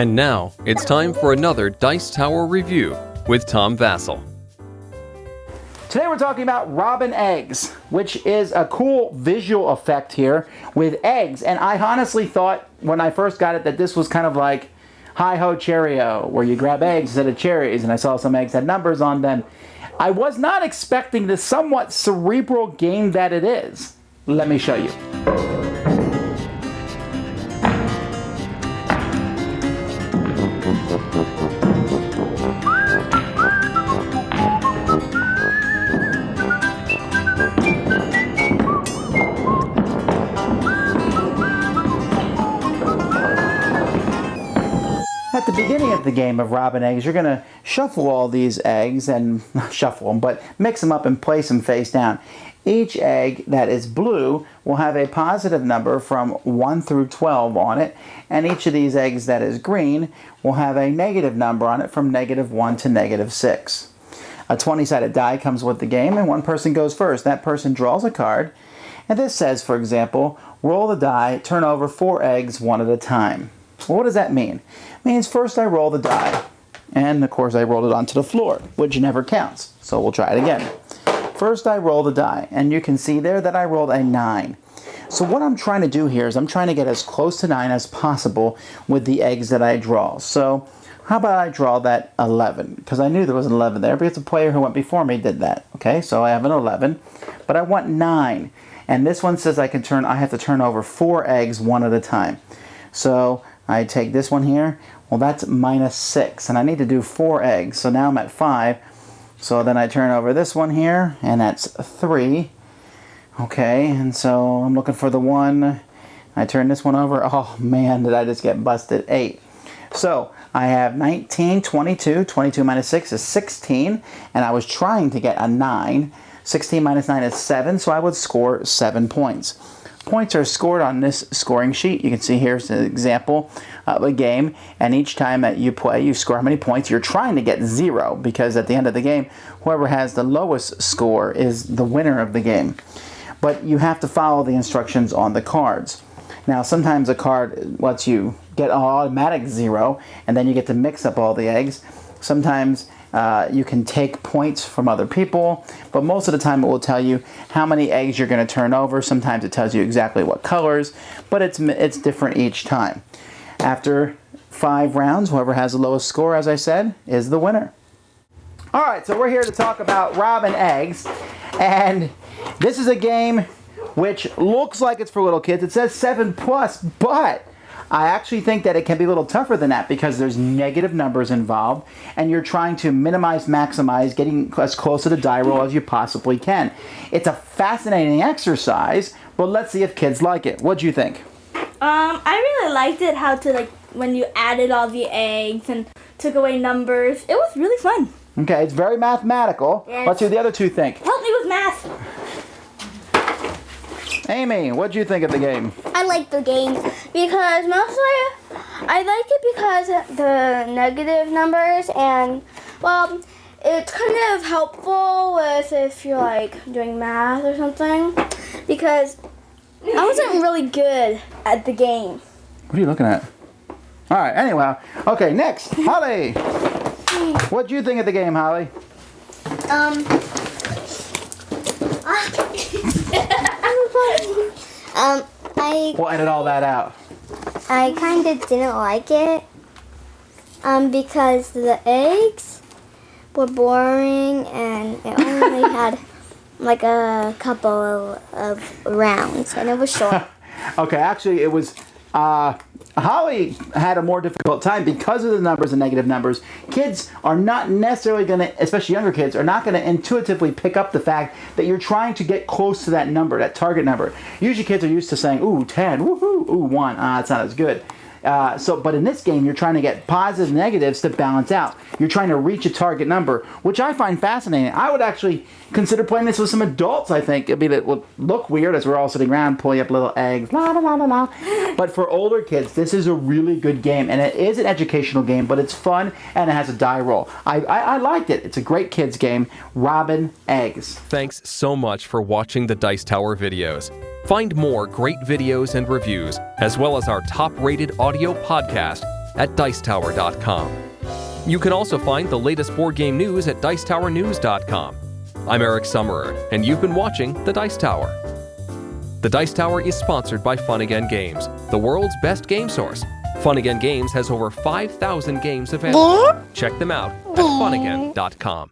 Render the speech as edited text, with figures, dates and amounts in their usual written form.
And now, it's time for another Dice Tower review with Tom Vasel. Today we're talking about Robbin eggs, which is a cool visual effect here with eggs. And I honestly thought when I first got it that this was kind of like Hi-Ho Cheerio, where you grab eggs instead of cherries, and I saw some eggs had numbers on them. I was not expecting the somewhat cerebral game that it is. Let me show you. At the beginning of the game of Robbin eggs, you're going to shuffle all these eggs and not shuffle them, but mix them up and place them face down. Each egg that is blue will have a positive number from 1 through 12 on it, and each of these eggs that is green will have a negative number on it from -1 to -6. A 20-sided die comes with the game, and one person goes first. That person draws a card, and this says, for example, roll the die, turn over 4 eggs one at a time. Well, what does that mean? It means first I roll the die, and of course I rolled it onto the floor, which never counts. So we'll try it again. First I roll the die, and you can see there that I rolled a 9. So what I'm trying to do here is I'm trying to get as close to 9 as possible with the eggs that I draw. So how about I draw that 11? Because I knew there was an 11 there, because the player who went before me did that. Okay, so I have an 11, but I want 9. And this one says I have to turn over 4 eggs one at a time. So I take this one here, well that's -6, and I need to do 4 eggs, so now I'm at 5. So then I turn over this one here, and that's 3. Okay, and so I'm looking for the 1. I turn this one over, oh man, did I just get busted, 8. So I have 19, 22, 22 minus 6 is 16, and I was trying to get a 9. 16 minus 9 is 7, so I would score 7 points. Points are scored on this scoring sheet. You can see here's an example of a game, and each time that you play, you score how many points. You're trying to get 0, because at the end of the game, whoever has the lowest score is the winner of the game. But you have to follow the instructions on the cards. Now, sometimes a card lets you get an automatic 0, and then you get to mix up all the eggs. Sometimes you can take points from other people, but most of the time it will tell you how many eggs you're going to turn over. Sometimes it tells you exactly what colors, but it's different each time. After 5 rounds, whoever has the lowest score, as I said, is the winner. All right, so we're here to talk about Robbin eggs, and this is a game which looks like it's for little kids. It says 7+, but I actually think that it can be a little tougher than that, because there's negative numbers involved, and you're trying to minimize, maximize, getting as close to the die roll as you possibly can. It's a fascinating exercise, but let's see if kids like it. What'd you think? I really liked it, how to, when you added all the eggs and took away numbers. It was really fun. Okay, it's very mathematical. Yes. What do the other two think? Help me with math. Amy, what'd you think of the game? I like the game because mostly I like it because the negative numbers, and well, it's kind of helpful with if you're doing math or something, because I wasn't really good at the game. What are you looking at? All right, anyway. Okay, next, Holly. What'd you think of the game, Holly? We'll edit all that out. I kind of didn't like it because the eggs were boring, and it only had a couple of rounds, and it was short. Okay, actually it was Holly had a more difficult time because of the numbers and negative numbers. Kids are not necessarily going to, especially younger kids, are not going to intuitively pick up the fact that you're trying to get close to that number, that target number. Usually kids are used to saying, ooh, 10, woohoo, ooh, 1, it's not as good. But in this game, you're trying to get positives and negatives to balance out. You're trying to reach a target number, which I find fascinating. I would actually consider playing this with some adults, I think. It would look weird as we're all sitting around pulling up little eggs. La, la, la, la, la. But for older kids, this is a really good game. And it is an educational game, but it's fun, and it has a die roll. I liked it. It's a great kids game. Robbin eggs. Thanks so much for watching the Dice Tower videos. Find more great videos and reviews, as well as our top-rated audio podcast, at dicetower.com. You can also find the latest board game news at dicetowernews.com. I'm Eric Summerer, and you've been watching The Dice Tower. The Dice Tower is sponsored by Fun Again Games, the world's best game source. Fun Again Games has over 5,000 games available. Check them out at funagain.com.